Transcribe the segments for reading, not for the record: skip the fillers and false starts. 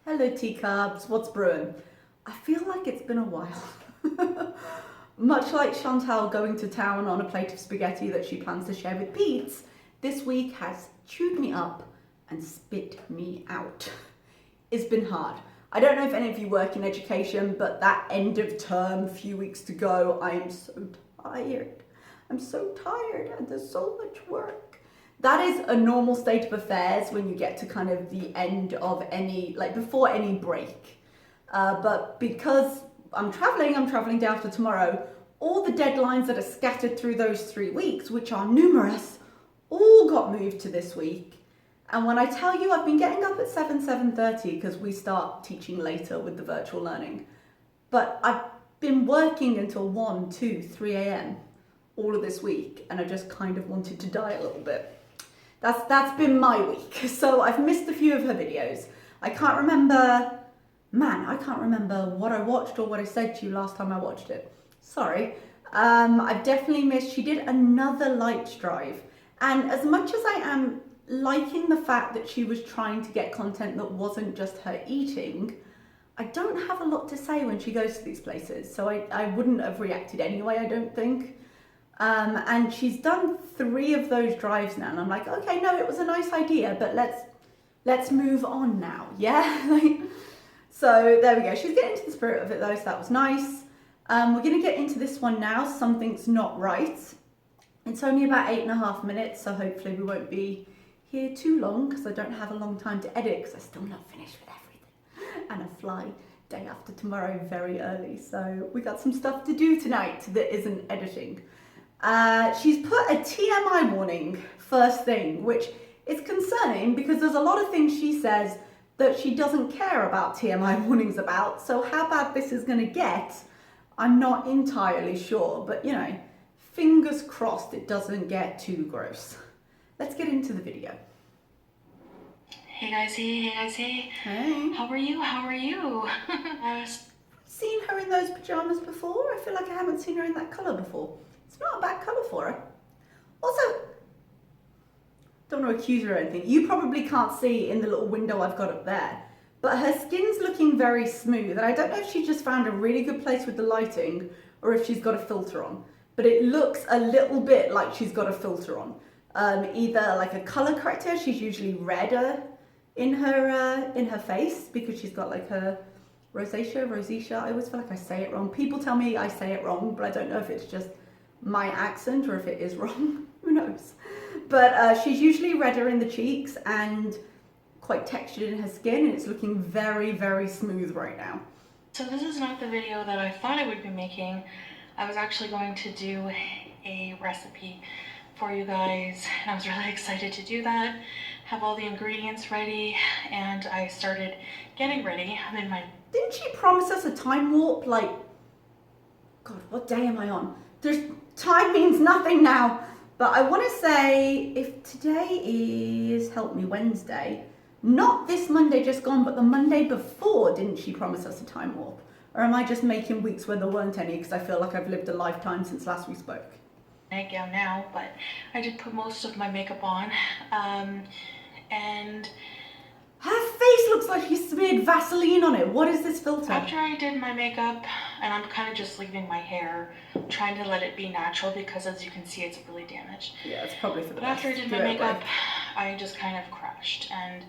Hello teacups, what's brewing? I feel like it's been a while. Much like Chantal going to town on a plate of spaghetti that she plans to share with Pete, this week has chewed me up and spit me out. It's been hard. I don't know if any of you work in education, but that end of term, few weeks to go, I am so tired. I'm so tired and there's so much work. That is a normal state of affairs when you get to kind of the end of any, like before any break. But because I'm traveling day after tomorrow, all the deadlines that are scattered through those 3 weeks, which are numerous, all got moved to this week. And when I tell you I've been getting up at 7:30 because we start teaching later with the virtual learning, but I've been working until 1, 2, 3 a.m. all of this week, and I just kind of wanted to die a little bit. That's been my week. So I've missed a few of her videos. I can't remember what I watched or what I said to you last time I watched it. Sorry. I've definitely missed, she did another light drive. And as much as I am liking the fact that she was trying to get content that wasn't just her eating, I don't have a lot to say when she goes to these places. So I wouldn't have reacted anyway, I don't think. And she's done 3 of those drives now, and I'm like, okay, no, it was a nice idea, but let's move on now, yeah? So there we go. She's getting into the spirit of it though, so that was nice. We're gonna get into this one now, Something's Not Right. It's only about 8.5 minutes, so hopefully we won't be here too long, because I don't have a long time to edit, because I'm still not finished with everything. And I fly day after tomorrow very early, so we got some stuff to do tonight that isn't editing. She's put a TMI warning first thing, which is concerning because there's a lot of things she says that she doesn't care about TMI warnings about. So how bad this is going to get, I'm not entirely sure, but you know, fingers crossed it doesn't get too gross. Let's get into the video. Hey guys, hey. Hey. How are you? Seen her in those pajamas before? I feel like I haven't seen her in that colour before. It's not a bad colour for her. Also, don't want to accuse her or anything. You probably can't see in the little window I've got up there, but her skin's looking very smooth. And I don't know if she just found a really good place with the lighting or if she's got a filter on, but it looks a little bit like she's got a filter on. Either like a colour corrector, she's usually redder in her face because she's got like her rosacea. I always feel like I say it wrong. People tell me I say it wrong, but I don't know if it's just my accent or if it is wrong. Who knows? But she's usually redder in the cheeks and quite textured in her skin, and it's looking very, very smooth right now. So this is not the video that I thought I would be making. I was actually going to do a recipe for you guys, and I was really excited to do that, have all the ingredients ready, and I started getting ready. I'm in my... Didn't she promise us a time warp? Like, God, what day am I on? Time means nothing now. But I want to say, if today is, help me, Wednesday, not this Monday just gone, but the Monday before, didn't she promise us a time warp? Or am I just making weeks where there weren't any because I feel like I've lived a lifetime since last we spoke? Nightgown now, but I did put most of my makeup on, and her face looks like she smeared Vaseline on it. What is this filter? After I did my makeup, and I'm kind of just leaving my hair, trying to let it be natural because as you can see it's really damaged. Yeah, it's probably for the best. But after I did my makeup, I just kind of crashed, and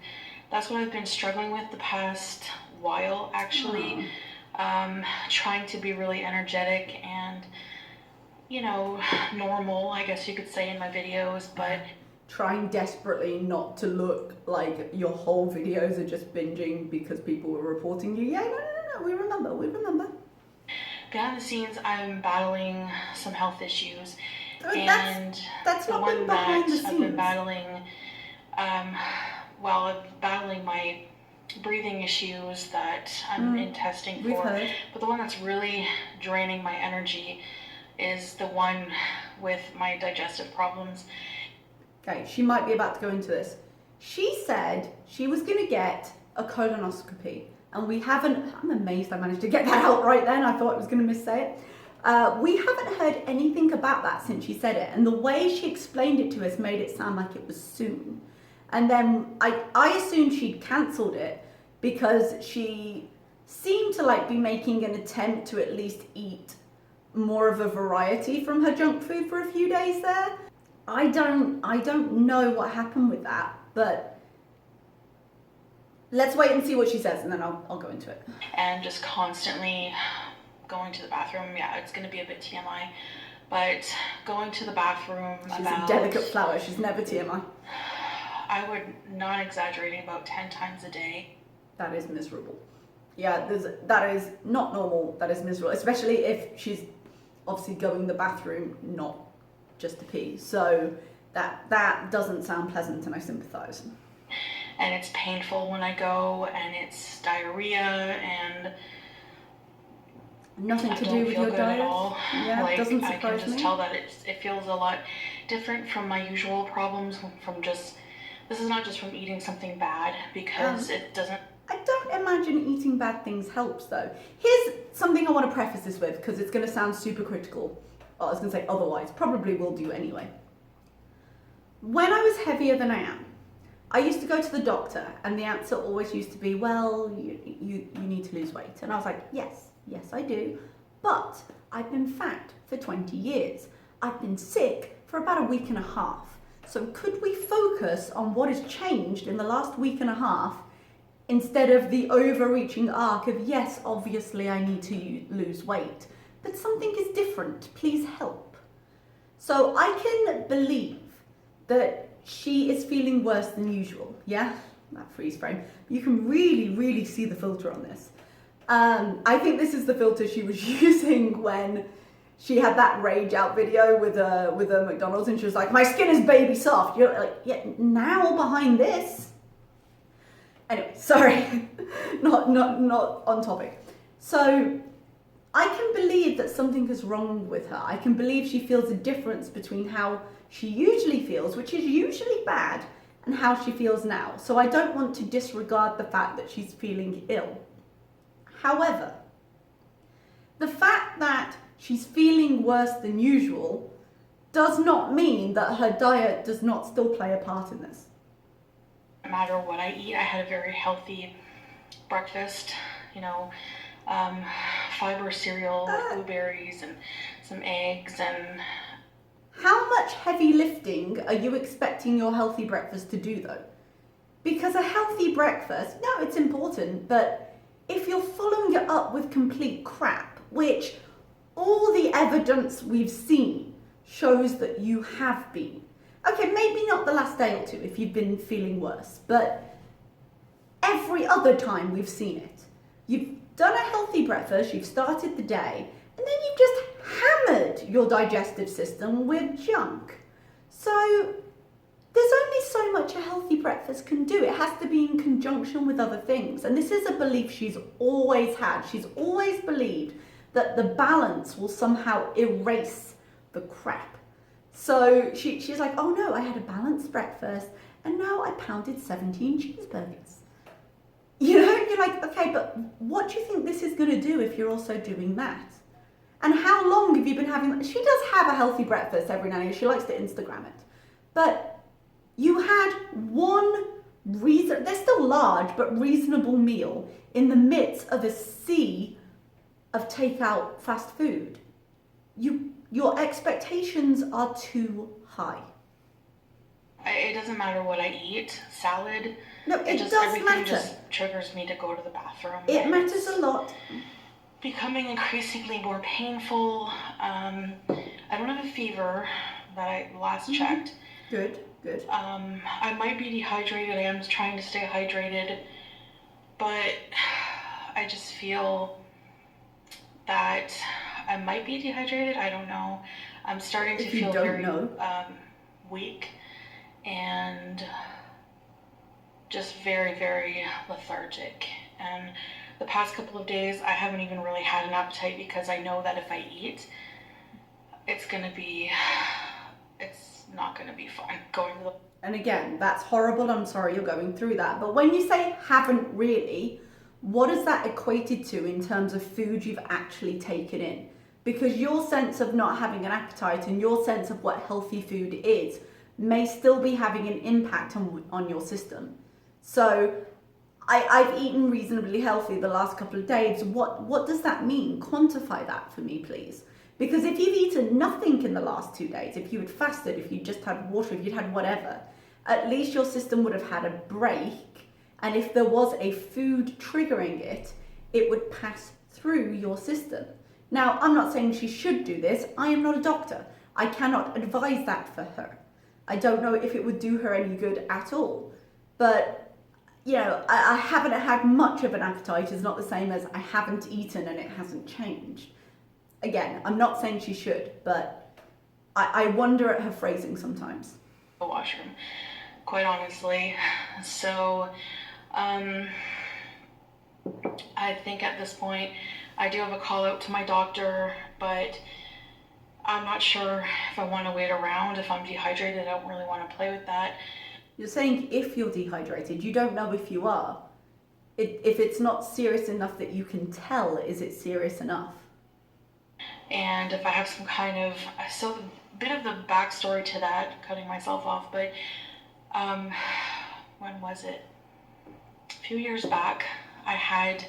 that's what I've been struggling with the past while actually. Trying to be really energetic and, you know, normal, I guess you could say, in my videos, but trying desperately not to look like your whole videos are just binging because people were reporting you. Yeah, no, we remember. Behind the scenes, I'm battling some health issues, and that's not been behind the scenes. I've been battling, I'm battling my breathing issues that I'm in testing for, but the one that's really draining my energy is the one with my digestive problems. Okay, she might be about to go into this. She said she was going to get a colonoscopy, and we haven't. I'm amazed I managed to get that out right then. I thought I was going to missay it. We haven't heard anything about that since she said it, and the way she explained it to us made it sound like it was soon. And then I assumed she'd cancelled it because she seemed to like be making an attempt to at least eat more of a variety from her junk food for a few days there. I don't know what happened with that, but let's wait and see what she says, and then I'll go into it. And just constantly going to the bathroom. Yeah, it's going to be a bit TMI, but going to the bathroom She's a delicate flower. She's never TMI. I would, not exaggerating, about 10 times a day. That is miserable. Yeah, that is not normal. That is miserable, especially if she's obviously going to the bathroom, not just to pee. So that doesn't sound pleasant, and I sympathise. And it's painful when I go, and it's diarrhea, and nothing to do with your diet. At all. Yeah, like, doesn't surprise me. I can just tell that it feels a lot different from my usual problems. From just, this is not just from eating something bad, because it doesn't. I don't imagine eating bad things helps though. Here's something I want to preface this with, because it's going to sound super critical. I was going to say otherwise, probably will do anyway. When I was heavier than I am, I used to go to the doctor, and the answer always used to be, well, you need to lose weight. And I was like, yes I do, but I've been fat for 20 years. I've been sick for about a week and a half. So could we focus on what has changed in the last week and a half, instead of the overreaching arc of, yes, obviously I need to lose weight, but something is different, please help. So I can believe that she is feeling worse than usual, yeah? That freeze frame. You can really, really see the filter on this. I think this is the filter she was using when she had that rage out video with a McDonald's, and she was like, my skin is baby soft. You're like, yeah, now behind this. Anyway, sorry, not on topic. So I can believe that something is wrong with her. I can believe she feels a difference between how she usually feels, which is usually bad, and how she feels now. So I don't want to disregard the fact that she's feeling ill. However, the fact that she's feeling worse than usual does not mean that her diet does not still play a part in this. No matter what I eat, I had a very healthy breakfast, fiber cereal with blueberries and some eggs. And how much heavy lifting are you expecting your healthy breakfast to do though? Because a healthy breakfast, no, it's important, but if you're following it up with complete crap, which all the evidence we've seen shows that you have been. Okay, maybe not the last day or two if you've been feeling worse, but every other time we've seen it. You've done a healthy breakfast, you've started the day, and then you've just hammered your digestive system with junk. So there's only so much a healthy breakfast can do. It has to be in conjunction with other things. And this is a belief she's always had. She's always believed that the balance will somehow erase the crap. So she's like, oh no, I had a balanced breakfast and now I pounded 17 cheeseburgers. You're like, okay, but what do you think this is going to do if you're also doing that? And how long have you been having that? She does have a healthy breakfast every now and then. She likes to Instagram it. But you had one they're still large, but reasonable meal in the midst of a sea of takeout fast food. Your expectations are too high. It doesn't matter what I eat. Salad. No, it does everything matter. Just triggers me to go to the bathroom. It matters a lot. Becoming increasingly more painful. I don't have a fever that I last checked. Good. I might be dehydrated. I am trying to stay hydrated, but I just feel that I might be dehydrated. I don't know. I'm starting to feel very weak and just very, very lethargic. And the past couple of days, I haven't even really had an appetite because I know that if I eat, it's not going to be fun going to the... And again, that's horrible. I'm sorry you're going through that. But when you say haven't really, what is that equated to in terms of food you've actually taken in? because your sense of not having an appetite and your sense of what healthy food is may still be having an impact on your system. So I've eaten reasonably healthy the last couple of days. What does that mean? Quantify that for me, please. Because if you've eaten nothing in the last 2 days, if you had fasted, if you just had water, if you'd had whatever, at least your system would have had a break. And if there was a food triggering it, it would pass through your system. Now, I'm not saying she should do this. I am not a doctor. I cannot advise that for her. I don't know if it would do her any good at all. But, you know, I haven't had much of an appetite is not the same as I haven't eaten and it hasn't changed. Again, I'm not saying she should, but I wonder at her phrasing sometimes. The washroom, quite honestly. So, I think at this point, I do have a call out to my doctor, but I'm not sure if I want to wait around. If I'm dehydrated, I don't really want to play with that. You're saying if you're dehydrated, you don't know if you are. If it's not serious enough that you can tell, is it serious enough? And if I have some kind of, so a bit of the backstory to that, cutting myself off, but when was it? A few years back, I had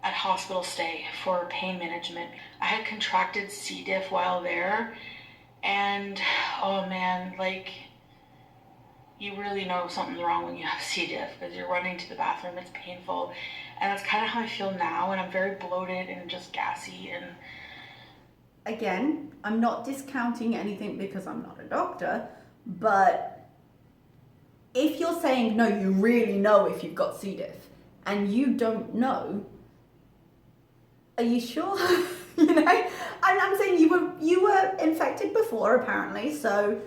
a hospital stay for pain management. I had contracted C. diff while there, and oh man, like, you really know something's wrong when you have C. diff because you're running to the bathroom, it's painful, and that's kind of how I feel now, and I'm very bloated and just gassy. And again, I'm not discounting anything because I'm not a doctor, but if you're saying, no, you really know if you've got C. diff, and you don't know, are you sure? You know, I'm saying you were infected before apparently, so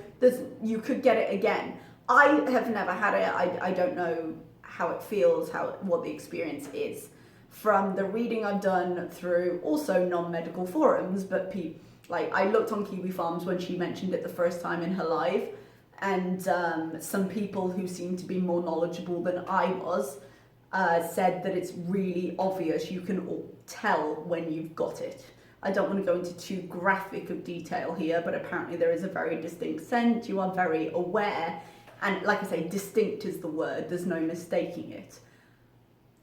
you could get it again. I have never had it. I don't know how it feels, what the experience is. From the reading I've done through also non-medical forums, but like I looked on Kiwi Farms when she mentioned it the first time in her live, and some people who seem to be more knowledgeable than I was said that it's really obvious. You can tell when you've got it. I don't want to go into too graphic of detail here, but apparently there is a very distinct scent. You are very aware, and like I say, distinct is the word. There's no mistaking it.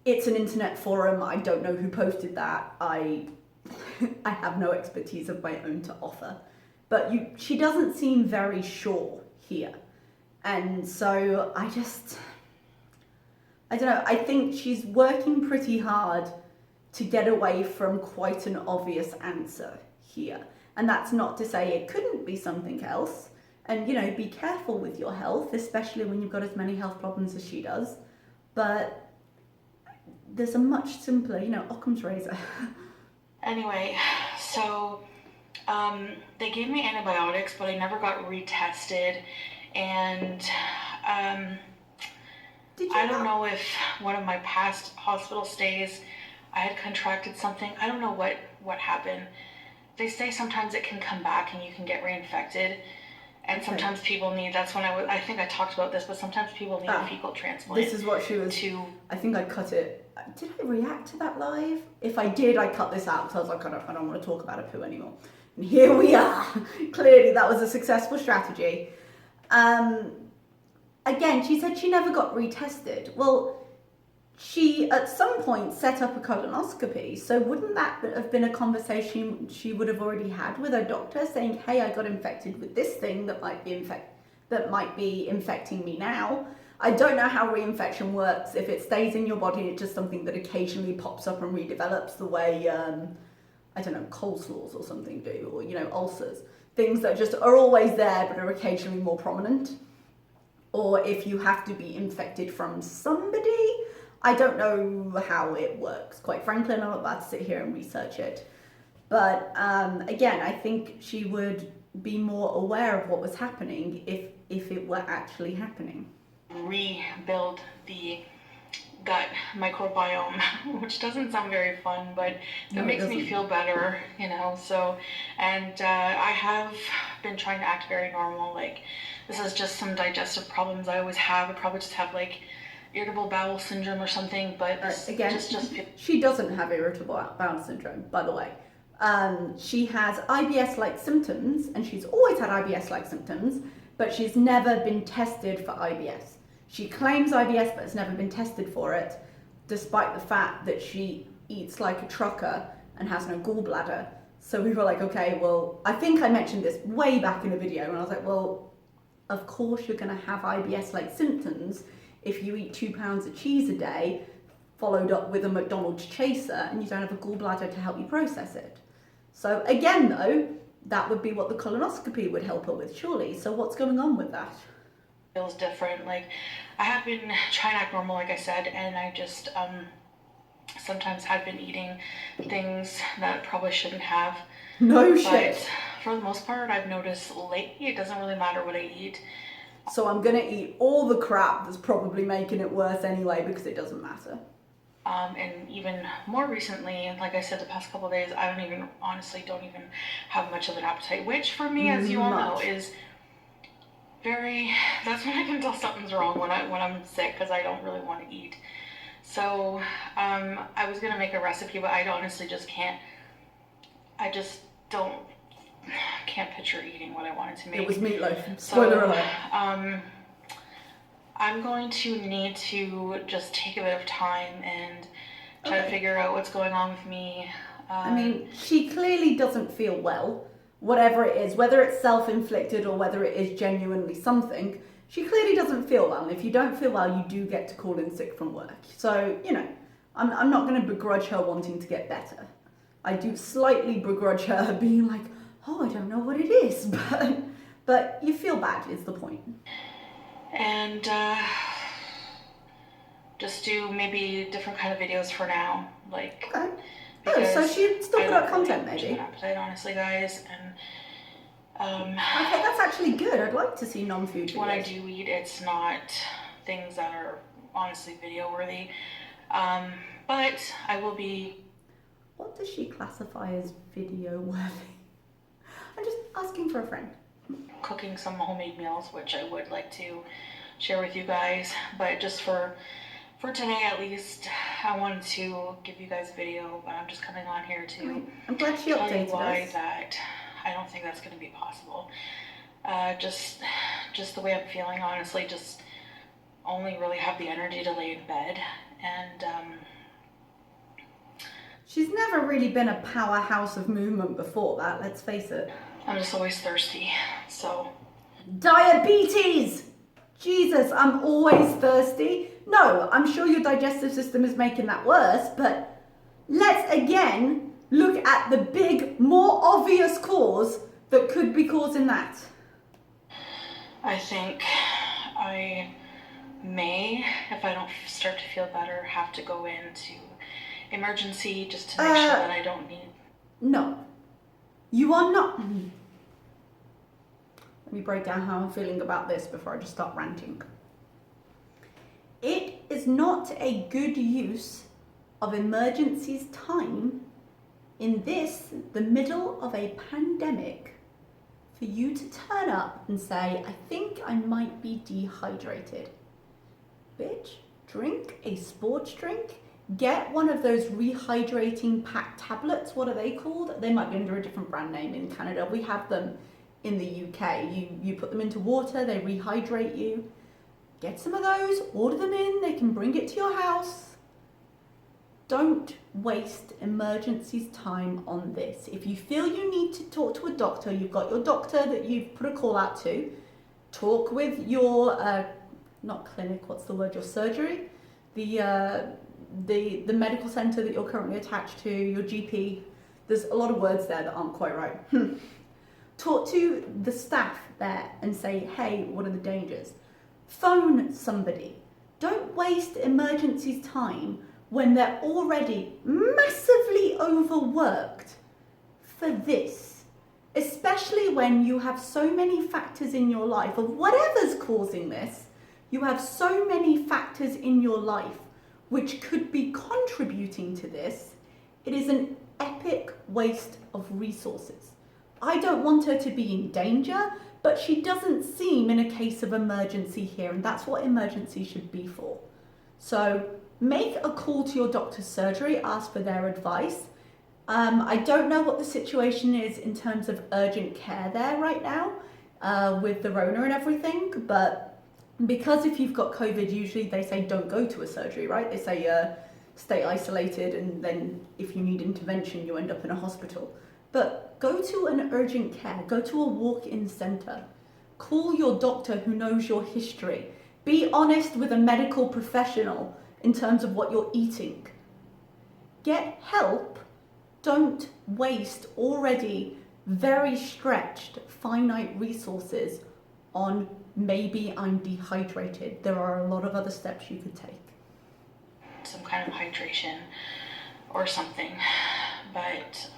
It's an internet forum. I don't know who posted that. I have no expertise of my own to offer, but she doesn't seem very sure here, and so I don't know. I think she's working pretty hard to get away from quite an obvious answer here. And that's not to say it couldn't be something else. And, you know, be careful with your health, especially when you've got as many health problems as she does. But there's a much simpler, you know, Occam's razor. Anyway, so they gave me antibiotics, but I never got retested. And I don't know if one of my past hospital stays, I had contracted something. I don't know what happened. They say sometimes it can come back and you can get reinfected. And okay. Sometimes people need, that's when I think I talked about this, but sometimes people need a fecal transplant. This is what she was, I think I cut it. Did I react to that live? If I did, I cut this out because I was like, I don't want to talk about a poo anymore. And here we are. Clearly that was a successful strategy. Again, she said she never got retested. Well, she at some point set up a colonoscopy, so wouldn't that have been a conversation she would have already had with her doctor, saying, hey, I got infected with this thing that might be infecting me now. I don't know how reinfection works. If it stays in your body, it's just something that occasionally pops up and redevelops the way, I don't know, coleslaws or something do, or, you know, ulcers. Things that just are always there but are occasionally more prominent. Or if you have to be infected from somebody, I don't know how it works. Quite frankly, I'm not about to sit here and research it. But again, I think she would be more aware of what was happening if it were actually happening. Rebuild the gut microbiome, which doesn't sound very fun, but it makes me feel better, you know. So, and I have been trying to act very normal. Like, this is just some digestive problems I always have. I probably just have like irritable bowel syndrome or something, but again, she doesn't have irritable bowel syndrome, by the way. She has IBS-like symptoms, and she's always had IBS-like symptoms, but she's never been tested for IBS. She claims IBS, but has never been tested for it, despite the fact that she eats like a trucker and has no gallbladder. So we were like, okay, well, I think I mentioned this way back in a video, and I was like, well, of course you're gonna have IBS-like symptoms if you eat 2 pounds of cheese a day, followed up with a McDonald's chaser, and you don't have a gallbladder to help you process it. So again though, that would be what the colonoscopy would help her with, surely. So what's going on with that? Feels different. Like, I have been trying to act normal, like I said, and I just sometimes had been eating things that probably shouldn't have. No shit. But for the most part, I've noticed lately it doesn't really matter what I eat. So I'm gonna eat all the crap that's probably making it worse anyway because it doesn't matter. And even more recently, like I said, the past couple of days, I honestly don't even have much of an appetite, which for me, as you all know, is that's when I can tell something's wrong when I'm sick, because I don't really want to eat. So I was gonna make a recipe, but I honestly just can't. I just can't picture eating what I wanted to make. It was meatloaf. Spoiler alert. I'm going to need to just take a bit of time and try to figure out what's going on with me. I mean, she clearly doesn't feel well, whatever it is, whether it's self-inflicted or whether it is genuinely something. She clearly doesn't feel well, and if you don't feel well, you do get to call in sick from work. So, you know, I'm not going to begrudge her wanting to get better. I do slightly begrudge her being like, oh, I don't know what it is, but you feel bad is the point. And just do maybe different kind of videos for now, like. Okay. Oh, so she'd still put up content, maybe. Appetite, honestly, guys, and. Okay, that's actually good. I'd like to see non-food videos. When I do eat, it's not things that are honestly video worthy, but I will be. What does she classify as video worthy? I'm just asking for a friend. Cooking some homemade meals, which I would like to share with you guys, but just for today at least, I wanted to give you guys a video, but I'm just coming on here to I'm glad she tell updated you why us. that I don't think that's going to be possible. Just the way I'm feeling, honestly, just only really have the energy to lay in bed, and she's never really been a powerhouse of movement before that, let's face it. I'm just always thirsty, so. Diabetes! Jesus, I'm always thirsty. No, I'm sure your digestive system is making that worse, but let's again look at the big, more obvious cause that could be causing that. I think I may, if I don't start to feel better, have to go into emergency just to make sure that I don't need. No. You are not. Let me break down how I'm feeling about this before I just start ranting. It is not a good use of emergency's time in the middle of a pandemic, for you to turn up and say, I think I might be dehydrated. Bitch, drink a sports drink. Get one of those rehydrating pack tablets. What are they called? They might be under a different brand name in Canada. We have them in the UK. You put them into water, they rehydrate you. Get some of those, order them in, they can bring it to your house. Don't waste emergency's time on this. If you feel you need to talk to a doctor, you've got your doctor that you've put a call out to. Talk with your, not clinic, what's the word, your surgery? The medical centre that you're currently attached to, your GP. There's a lot of words there that aren't quite right. Talk to the staff there and say, hey, what are the dangers? Phone somebody. Don't waste emergency's time when they're already massively overworked for this. Especially when you have so many factors in your life of whatever's causing this, you have so many factors in your life which could be contributing to this. It is an epic waste of resources. I don't want her to be in danger, but she doesn't seem in a case of emergency here, and that's what emergency should be for. So make a call to your doctor's surgery, ask for their advice. I don't know what the situation is in terms of urgent care there right now, with the Rona and everything, but because if you've got COVID, usually they say don't go to a surgery, right? They say stay isolated, and then if you need intervention, you end up in a hospital. But go to an urgent care, go to a walk-in centre, call your doctor who knows your history, be honest with a medical professional in terms of what you're eating. Get help. Don't waste already very stretched, finite resources on maybe I'm dehydrated. There are a lot of other steps you could take. Some kind of hydration or something. But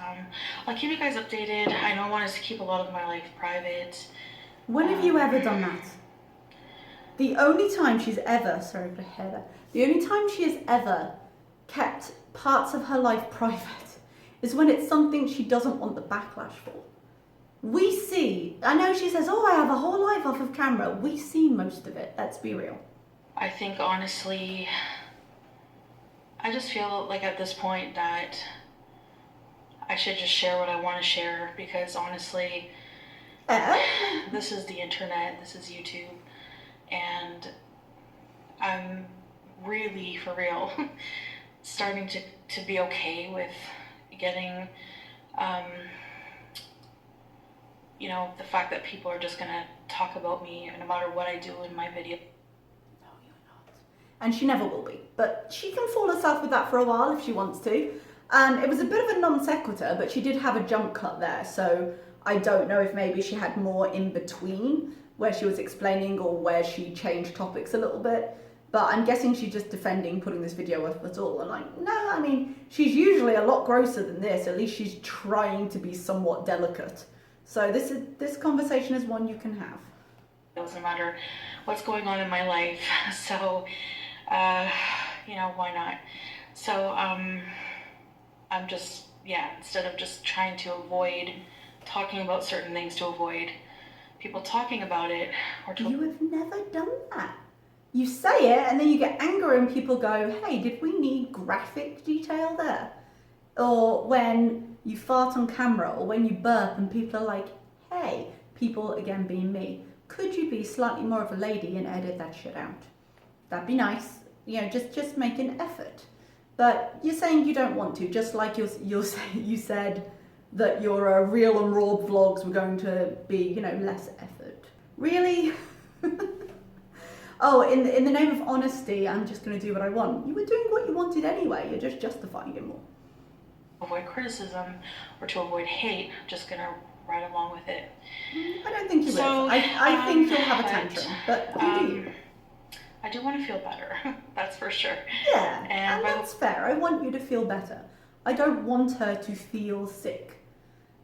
I'll keep you guys updated. I know I want us to keep a lot of my life private. When have you ever done that? The only time she's ever, sorry for the hair there, the only time she has ever kept parts of her life private is when it's something she doesn't want the backlash for. We see, I know she says, oh, I have a whole life off of camera. We see most of it, let's be real. I think honestly, I just feel like at this point that I should just share what I want to share, because honestly, this is the internet, this is YouTube, and I'm really, for real, starting to be okay with getting, you know, the fact that people are just gonna talk about me no matter what I do in my video. No, you're not. And she never will be. But she can fool herself with that for a while if she wants to. And it was a bit of a non sequitur, but she did have a jump cut there. So I don't know if maybe she had more in between where she was explaining or where she changed topics a little bit. But I'm guessing she's just defending putting this video up at all. And like, no, I mean, she's usually a lot grosser than this. At least she's trying to be somewhat delicate. So this conversation is one you can have. It doesn't matter what's going on in my life. So, you know, why not? So, I'm just, yeah, instead of just trying to avoid talking about certain things to avoid people talking about it, or to... You have never done that. You say it and then you get angry and people go, hey, did we need graphic detail there? Or when you fart on camera, or when you burp and people are like, hey, people again being me, could you be slightly more of a lady and edit that shit out? That'd be nice. You know, just make an effort. But you're saying you don't want to, just like you said that your real and raw vlogs were going to be, you know, less effort. Really? Oh, in the name of honesty, I'm just going to do what I want. You were doing what you wanted anyway. You're just justifying it more. Avoid criticism or to avoid hate, I'm just going to ride along with it. I don't think you will. I think you'll have a tantrum, but you do. I do want to feel better, that's for sure. Yeah, and that's fair. I want you to feel better. I don't want her to feel sick,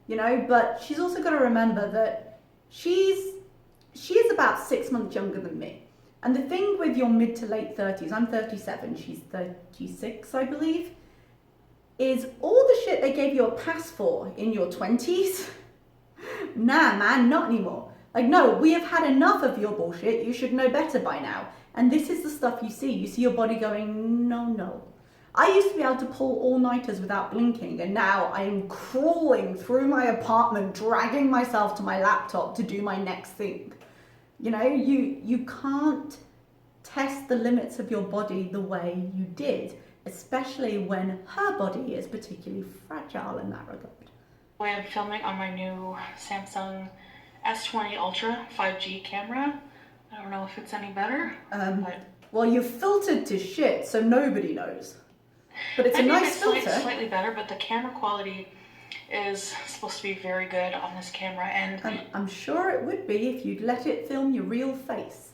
you know, but she's also got to remember that she is about 6 months younger than me. And the thing with your mid to late 30s, I'm 37, she's 36, I believe, is all the shit they gave you a pass for in your 20s. Nah, man, not anymore. Like, no, we have had enough of your bullshit. You should know better by now. And this is the stuff you see. You see your body going, no, no. I used to be able to pull all-nighters without blinking, and now I am crawling through my apartment, dragging myself to my laptop to do my next thing. You know, you can't test the limits of your body the way you did, especially when her body is particularly fragile in that regard. I'm filming on my new Samsung S20 Ultra 5G camera. I don't know if it's any better. Well, you've filtered to shit, so nobody knows. But it's a nice filter. Slightly better, but the camera quality is supposed to be very good on this camera, and I'm sure it would be if you'd let it film your real face.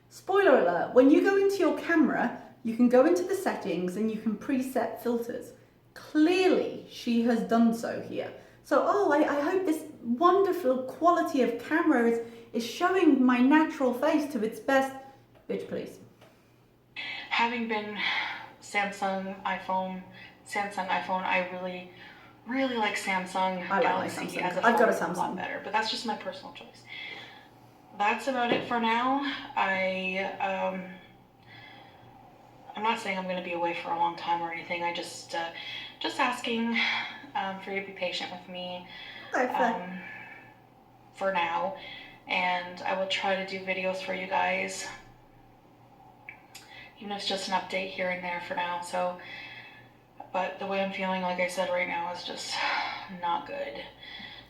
Spoiler alert, when you go into your camera, you can go into the settings and you can preset filters. Clearly, she has done so here. So, I hope this wonderful quality of camera is showing my natural face to its best. Bitch, please. Having been Samsung iPhone, I really like Samsung Galaxy Samsung. as a phone. I've got a Samsung. A lot better, but that's just my personal choice. That's about it for now. I'm not saying I'm going to be away for a long time or anything. I just asking for you to be patient with me Okay, for now. And I will try to do videos for you guys, even if it's just an update here and there for now. So, but the way I'm feeling, like I said, right now is just not good.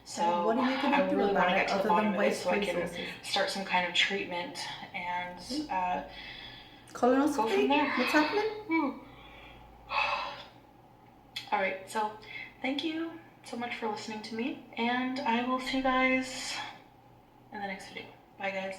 So what are you going I to do really want about to it get to the other bottom than of it waste so I can resources? start some kind of treatment and go Colonoscopy? from there. What's happening? All right, so thank you so much for listening to me, and I will see you guys in the next video. Bye, guys.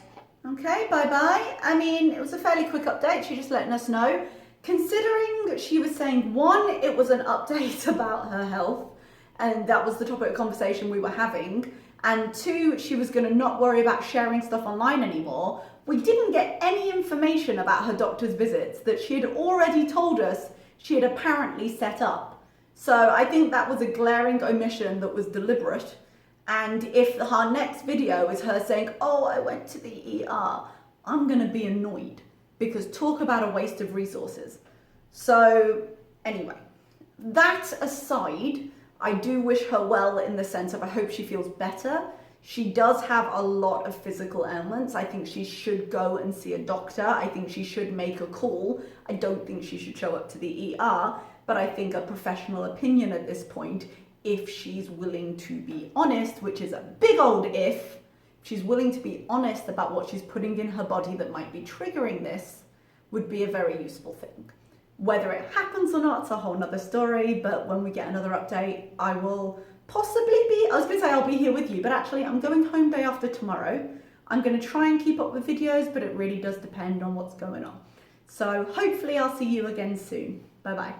Okay, bye-bye. I mean, it was a fairly quick update. She just letting us know. Considering she was saying, one, it was an update about her health, and that was the topic of conversation we were having, and two, she was going to not worry about sharing stuff online anymore. We didn't get any information about her doctor's visits that she had already told us she had apparently set up. So I think that was a glaring omission that was deliberate. And if her next video is her saying, oh, I went to the ER, I'm going to be annoyed, because talk about a waste of resources. So anyway, that aside, I do wish her well in the sense of I hope she feels better. She does have a lot of physical ailments. I think she should go and see a doctor. I think she should make a call. I don't think she should show up to the ER, but I think a professional opinion at this point, if she's willing to be honest, which is a big old if she's willing to be honest about what she's putting in her body that might be triggering this, would be a very useful thing. Whether it happens or not, it's a whole nother story, but when we get another update, I will possibly be, I was going to say I'll be here with you, but actually I'm going home day after tomorrow. I'm going to try and keep up with videos, but it really does depend on what's going on. So hopefully I'll see you again soon. Bye bye.